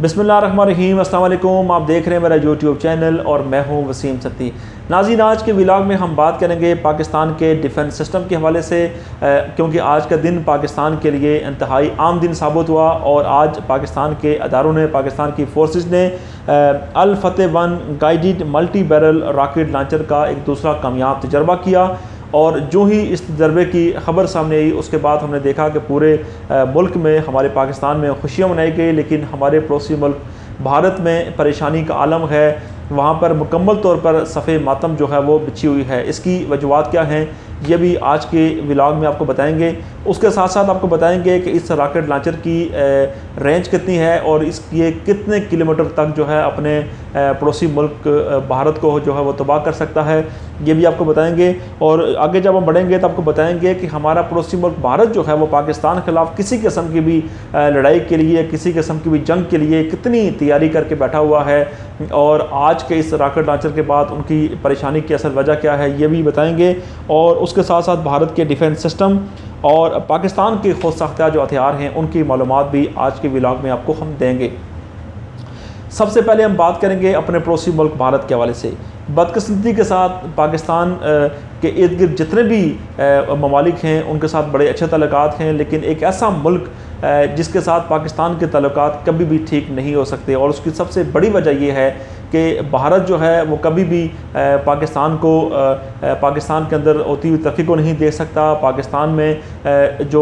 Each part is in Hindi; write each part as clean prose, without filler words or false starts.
बिस्मिल्लाहिर्रहमानिर्रहीम, अस्सलाम वालेकुम। आप देख रहे हैं मेरा यूट्यूब चैनल और मैं हूं वसीम सत्ती। नाज़रीन, आज के व्लॉग में हम बात करेंगे पाकिस्तान के डिफेंस सिस्टम के हवाले से, क्योंकि आज का दिन पाकिस्तान के लिए इंतहाई आम दिन साबित हुआ और आज पाकिस्तान के अदारों ने, पाकिस्तान की फोर्सेस ने Fatah-1 guided multi barrel rocket launcher का एक दूसरा कामयाब तजर्बा किया। और जो ही इस तजर्बे की ख़बर सामने आई उसके बाद हमने देखा कि पूरे मुल्क में, हमारे पाकिस्तान में खुशियाँ मनाई गई, लेकिन हमारे पड़ोसी मुल्क भारत में परेशानी का आलम है। वहाँ पर मुकम्मल तौर पर सफ़े मातम जो है वो बिछी हुई है। इसकी वजूहात क्या हैं ये भी आज के व्लॉग में आपको बताएंगे। उसके साथ साथ आपको बताएंगे कि इस रॉकेट लॉन्चर की रेंज कितनी है और इसके कितने किलोमीटर तक जो है अपने पड़ोसी मुल्क भारत को जो है वो तबाह कर सकता है, ये भी आपको बताएंगे। और आगे जब हम बढ़ेंगे तो आपको बताएंगे कि हमारा पड़ोसी मुल्क भारत जो है वो पाकिस्तान के ख़िलाफ़ किसी किस्म की भी लड़ाई के लिए, किसी किस्म की भी जंग के लिए कितनी तैयारी करके बैठा हुआ है, और आज के इस रॉकेट लॉन्चर के बाद उनकी परेशानी की असल वजह क्या है ये भी बताएंगे। और उसके साथ साथ भारत के डिफेंस सिस्टम और पाकिस्तान के खुद साख्ता जो हथियार हैं उनकी मालूमात भी आज के व्लॉग में आपको हम देंगे। सबसे पहले हम बात करेंगे अपने पड़ोसी मुल्क भारत के हवाले से। बदकिस्मती के साथ पाकिस्तान के इर्द गिर्द जितने भी ममालिक हैं उनके साथ बड़े अच्छे ताल्लुकात हैं, लेकिन एक ऐसा मुल्क जिसके साथ पाकिस्तान के ताल्लुकात कभी भी ठीक नहीं हो सकते, और उसकी सबसे बड़ी वजह यह है कि भारत जो है वो कभी भी पाकिस्तान के अंदर होती हुई तरक्की को नहीं देख सकता, पाकिस्तान में जो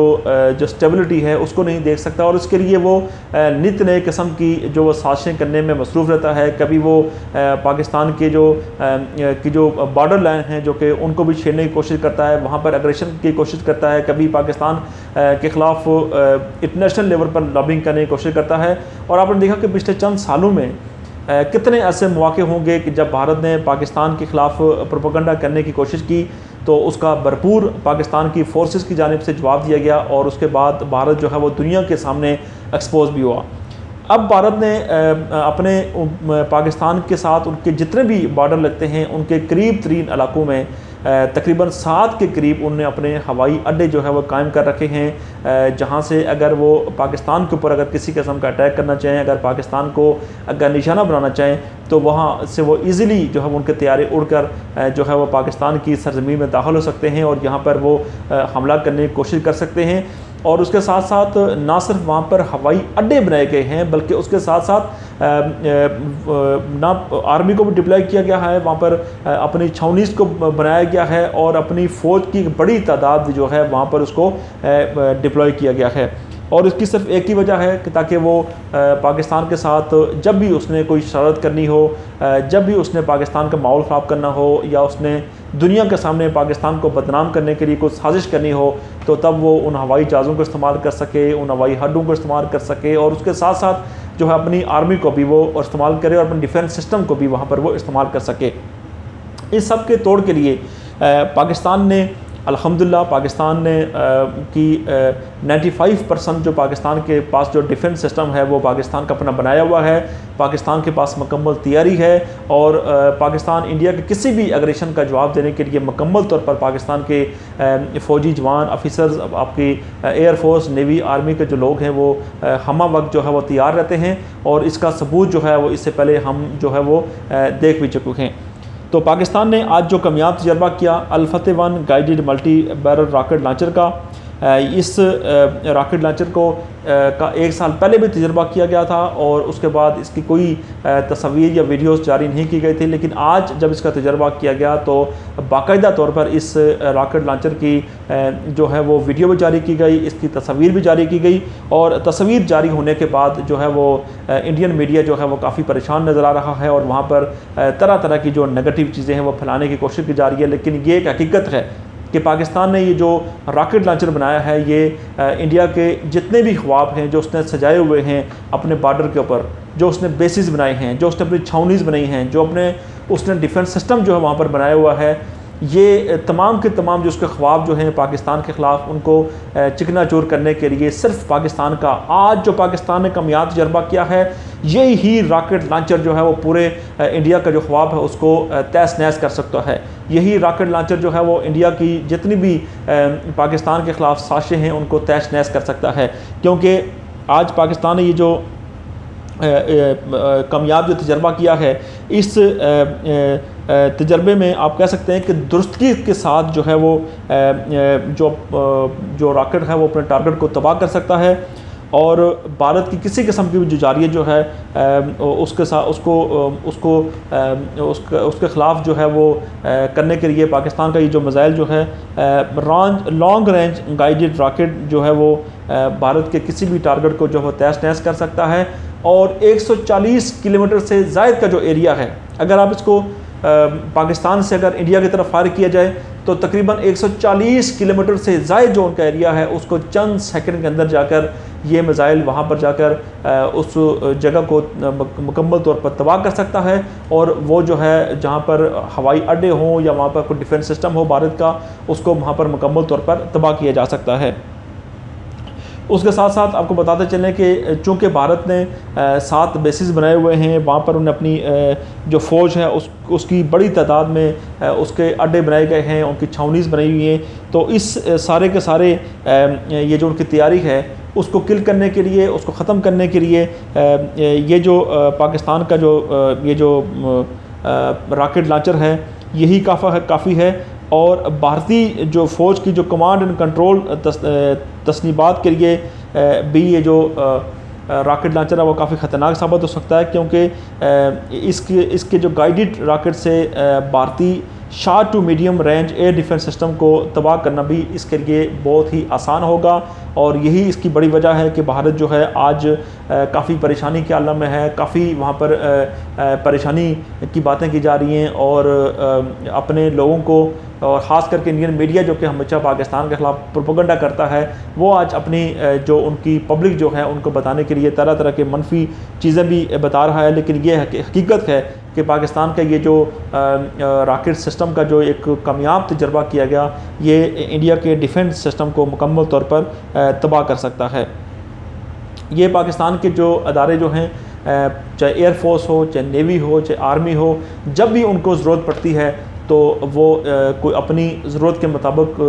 स्टेबिलिटी है उसको नहीं देख सकता, और उसके लिए वो नित नए किस्म की जो वो साजिशें करने में मसरूफ़ रहता है। कभी वो पाकिस्तान के जो बॉर्डर लाइन हैं जो कि उनको भी छेड़ने की कोशिश करता है, वहाँ पर एग्रेशन की कोशिश करता है, कभी पाकिस्तान के ख़िलाफ़ इंटरनेशनल लेवल पर लॉबिंग करने की कोशिश करता है। और आपने देखा कि पिछले चंद सालों में कितने ऐसे मौके होंगे कि जब भारत ने पाकिस्तान के ख़िलाफ़ प्रोपेगेंडा करने की कोशिश की तो उसका भरपूर पाकिस्तान की फ़ोर्सेस की जानिब से जवाब दिया गया, और उसके बाद भारत जो है वो दुनिया के सामने एक्सपोज भी हुआ। अब भारत ने अपने पाकिस्तान के साथ उनके जितने भी बॉर्डर लगते हैं उनके करीब तरीन इलाकों में तकरीबन 7 के करीब उन्होंने अपने हवाई अड्डे जो है वो कायम कर रखे हैं, जहां से अगर वो पाकिस्तान के ऊपर अगर किसी किस्म का अटैक करना चाहें, अगर पाकिस्तान को अगर निशाना बनाना चाहें तो वहां से वो इजीली जो है उनके तैयारे उड़कर जो है वो पाकिस्तान की सरजमीन में दाखिल हो सकते हैं और यहाँ पर वो हमला करने की कोशिश कर सकते हैं। और उसके साथ साथ ना सिर्फ वहाँ पर हवाई अड्डे बनाए गए हैं बल्कि उसके साथ साथ ना आर्मी को भी डिप्लॉय किया गया है, वहाँ पर अपनी छावनीज़ को बनाया गया है और अपनी फ़ौज की बड़ी तादाद जो है वहाँ पर उसको डिप्लॉय किया गया है। और इसकी सिर्फ एक ही वजह है कि ताकि वो पाकिस्तान के साथ जब भी उसने कोई शरारत करनी हो, जब भी उसने पाकिस्तान का माहौल ख़राब करना हो या उसने दुनिया के सामने पाकिस्तान को बदनाम करने के लिए कोई साजिश करनी हो, तो तब वो उन हवाई जहाज़ों को इस्तेमाल कर सके, उन हवाई अड्डों को इस्तेमाल कर सके, और उसके साथ साथ जो है अपनी आर्मी को भी वो इस्तेमाल करे और अपने डिफेंस सिस्टम को भी वहाँ पर वो इस्तेमाल कर सके। इस सब के तोड़ के लिए पाकिस्तान ने अल्हम्दुलिल्लाह पाकिस्तान ने की 95% जो पाकिस्तान के पास जो डिफेंस सिस्टम है वो पाकिस्तान का अपना बनाया हुआ है। पाकिस्तान के पास मुकम्मल तैयारी है और पाकिस्तान इंडिया के किसी भी एग्रेशन का जवाब देने के लिए मुकम्मल तौर पर पाकिस्तान के फ़ौजी जवान, ऑफिसर्स, आपकी एयर फोर्स, नेवी, आर्मी के जो लोग हैं वो हमा वक्त जो है वो तैयार रहते हैं, और इसका सबूत जो है वो इससे पहले हम जो है वो देख भी चुके हैं। तो पाकिस्तान ने आज जो कामयाब तजर्बा किया Fatah-1 guided multi barrel rocket launcher का, इस रॉकेट लॉन्चर को का 1 साल पहले भी तजर्बा किया गया था और उसके बाद इसकी कोई तस्वीर या वीडियोस जारी नहीं की गई थी, लेकिन आज जब इसका तजर्बा किया गया तो बाकायदा तौर पर इस रॉकेट लॉन्चर की जो है वो वीडियो भी जारी की गई, इसकी तस्वीर भी जारी की गई। और तस्वीर जारी होने के बाद जो है वो इंडियन मीडिया जो है वो काफ़ी परेशान नज़र आ रहा है और वहाँ पर तरह तरह की जो नेगेटिव चीज़ें हैं वो फैलाने की कोशिश की जा रही है। लेकिन ये एक हकीकत है कि पाकिस्तान ने ये जो रॉकेट लॉन्चर बनाया है ये इंडिया के जितने भी ख्वाब हैं जो उसने सजाए हुए हैं अपने बॉर्डर के ऊपर, जो उसने बेसिस बनाए हैं, जो उसने अपनी छावनीज़ बनाई हैं, जो उसने डिफेंस सिस्टम जो है वहाँ पर बनाया हुआ है, ये तमाम के तमाम जो उसके ख्वाब जो हैं पाकिस्तान के ख़िलाफ़ उनको चिकनाचूर करने के लिए सिर्फ पाकिस्तान का आज जो पाकिस्तान ने कामयाब तजर्बा किया है यही ही रॉकेट लॉन्चर जो है वो पूरे इंडिया का जो ख्वाब है उसको तहस नहस कर सकता है। यही रॉकेट लॉन्चर जो है वो इंडिया की जितनी भी पाकिस्तान के ख़िलाफ़ साजिशें हैं उनको तहस नहस कर सकता है, क्योंकि आज पाकिस्तान ने ये जो कामयाब जो तजर्बा किया है, इस तजर्बे में आप कह सकते हैं कि दुरुस्तगी के साथ जो है वो जो रॉकेट है वो अपने टारगेट को तबाह कर सकता है, और भारत की किसी किस्म की भी जुजारियत जो है उसके साथ उसके ख़िलाफ़ जो है वो करने के लिए पाकिस्तान का ये जो मिज़ाइल जो है लॉन्ग रेंज गाइडेड रॉकेट जो है वो भारत के किसी भी टारगेट को जो है तहस नहस कर सकता है। और 140 किलोमीटर से ज़ायद का जो एरिया है, अगर आप इसको पाकिस्तान से अगर इंडिया की तरफ फायर किया जाए तो तकरीबन 140 किलोमीटर से ज़ायद जो उनका एरिया है उसको चंद सेकंड के अंदर जाकर ये मिज़ाइल वहाँ पर जाकर उस जगह को मुकम्मल तौर पर तबाह कर सकता है। और वो जो है जहाँ पर हवाई अड्डे हों या वहाँ पर कोई डिफेंस सिस्टम हो भारत का, उसको वहाँ पर मुकम्मल तौर पर तबाह किया जा सकता है। उसके साथ साथ आपको बताते चलें कि चूँकि भारत ने 7 बेसिस बनाए हुए हैं, वहाँ पर उन्हें अपनी जो फ़ौज है उसकी बड़ी तादाद में उसके अड्डे बनाए गए हैं, उनकी छावनीज़ बनाई हुई हैं। तो इस सारे के सारे ये जो उनकी तैयारी है उसको किल करने के लिए, उसको ख़त्म करने के लिए ये जो पाकिस्तान का ये जो रॉकेट लॉन्चर है यही काफ़ी है। और भारतीय जो फ़ौज की जो कमांड एंड कंट्रोल तस्नीबात के लिए भी ये जो रॉकेट लॉन्चर है वो काफ़ी ख़तरनाक साबित हो सकता है, क्योंकि इसके जो गाइडेड रॉकेट से भारतीय short to medium range air defence system को तबाह करना भी इसके लिए बहुत ही आसान होगा। और यही इसकी बड़ी वजह है कि भारत जो है आज काफ़ी परेशानी के आलम में है, काफ़ी वहाँ पर परेशानी की बातें की जा रही हैं, और अपने लोगों को और ख़ास करके इंडियन मीडिया जो कि हमेशा पाकिस्तान के ख़िलाफ़ प्रोपेगेंडा करता है, वो आज अपनी जो उनकी पब्लिक जो है उनको बताने के लिए तरह तरह के मनफी चीज़ें भी बता रहा है। लेकिन ये हकीकत है कि पाकिस्तान का ये जो रॉकेट सिस्टम का जो एक कामयाब तजर्बा किया गया, ये इंडिया के डिफेंस सिस्टम को मुकम्मल तौर पर तबाह कर सकता है। ये पाकिस्तान के जो अदारे जो हैं, चाहे एयरफोर्स हो, चाहे नेवी हो, चाहे आर्मी हो, जब भी उनको ज़रूरत पड़ती है तो वो कोई अपनी ज़रूरत के मुताबिक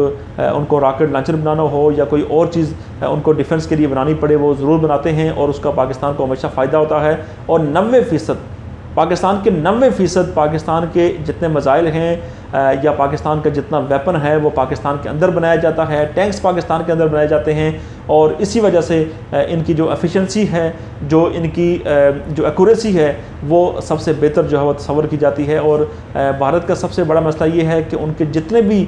उनको रॉकेट लॉन्चर बनाना हो या कोई और चीज़ उनको डिफेंस के लिए बनानी पड़े वो ज़रूर बनाते हैं, और उसका पाकिस्तान को हमेशा फ़ायदा होता है। और 90% पाकिस्तान के 90% पाकिस्तान के जितने मिज़ाइल हैं या पाकिस्तान का जितना वेपन है वो पाकिस्तान के अंदर बनाया जाता है, टैंक्स पाकिस्तान के अंदर बनाए जाते हैं। और इसी वजह से इनकी जो एफिशिएंसी है, जो इनकी जो एक्यूरेसी है, वो सबसे बेहतर जो है वो तस्वर की जाती है। और भारत का सबसे बड़ा मसला ये है कि उनके जितने भी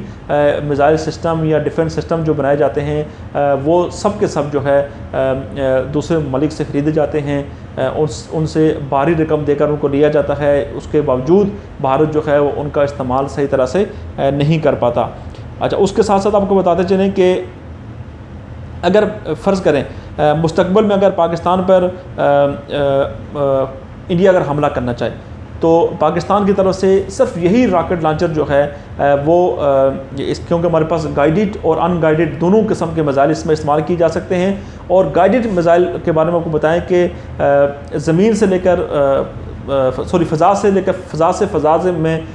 मिज़ाइल सिस्टम या डिफेंस सिस्टम जो बनाए जाते हैं वो सब के सब जो है दूसरे मलिक से ख़रीदे जाते हैं, उनसे भारी रकम देकर उनको लिया जाता है। उसके बावजूद भारत जो है वो उनका इस्तेमाल सही तरह से नहीं कर पाता। अच्छा, उसके साथ साथ आपको बताते चलें कि अगर फ़र्ज़ करें मुस्तकबिल में अगर पाकिस्तान पर इंडिया अगर हमला करना चाहे तो पाकिस्तान की तरफ से सिर्फ यही रॉकेट लॉन्चर जो है वो क्योंकि हमारे पास गाइडेड और अनगाइडेड दोनों किस्म के मिज़ाइल इसमें इस्तेमाल किए जा सकते हैं। और गाइडेड मिज़ाइल के बारे में आपको बताएं कि ज़मीन से लेकर फ़ज़ा से लेकर फ़ज़ा में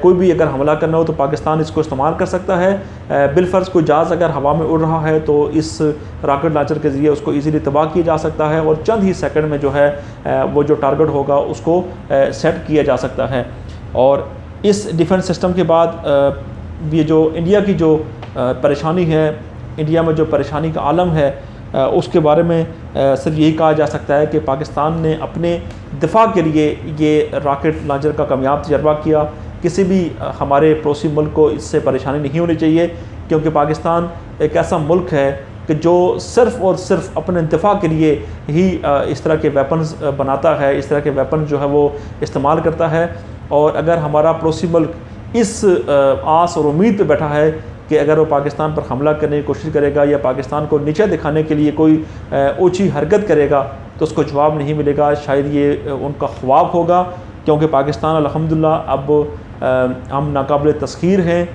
कोई भी अगर हमला करना हो तो पाकिस्तान इसको इस्तेमाल कर सकता है। बिलफ़र्ज़ कोई जहाज़ अगर हवा में उड़ रहा है तो इस रॉकेट लॉन्चर के ज़रिए उसको इजीली तबाह किया जा सकता है, और चंद ही सेकंड में जो है वो जो टारगेट होगा उसको सेट किया जा सकता है। और इस डिफेंस सिस्टम के बाद ये जो इंडिया की जो परेशानी है, इंडिया में जो परेशानी का आलम है, उसके बारे में सिर्फ यही कहा जा सकता है कि पाकिस्तान ने अपने दिफा के लिए ये रॉकेट लॉन्चर का कामयाब तजर्बा किया। किसी भी हमारे पड़ोसी मुल्क को इससे परेशानी नहीं होनी चाहिए, क्योंकि पाकिस्तान एक ऐसा मुल्क है कि जो सिर्फ़ और सिर्फ अपने दिफा के लिए ही इस तरह के वेपन्स बनाता है, इस तरह के वेपन जो है वो इस्तेमाल करता है। और अगर हमारा पड़ोसी मुल्क इस आस और उम्मीद पे बैठा है कि अगर वो पाकिस्तान पर हमला करने की कोशिश करेगा या पाकिस्तान को नीचे दिखाने के लिए कोई ऊँची हरकत करेगा तो उसको जवाब नहीं मिलेगा, शायद ये उनका ख्वाब होगा। क्योंकि पाकिस्तान अल्हम्दुलिल्लाह अब हम नाकाबिल तस्खीर हैं,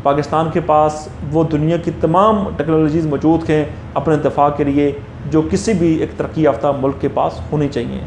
पाकिस्तान के पास वो दुनिया की तमाम टेक्नोलॉजीज़ मौजूद हैं अपने दफ़ा के लिए, जो किसी भी एक तरक्की याफ्ता मुल्क के पास होनी चाहिए।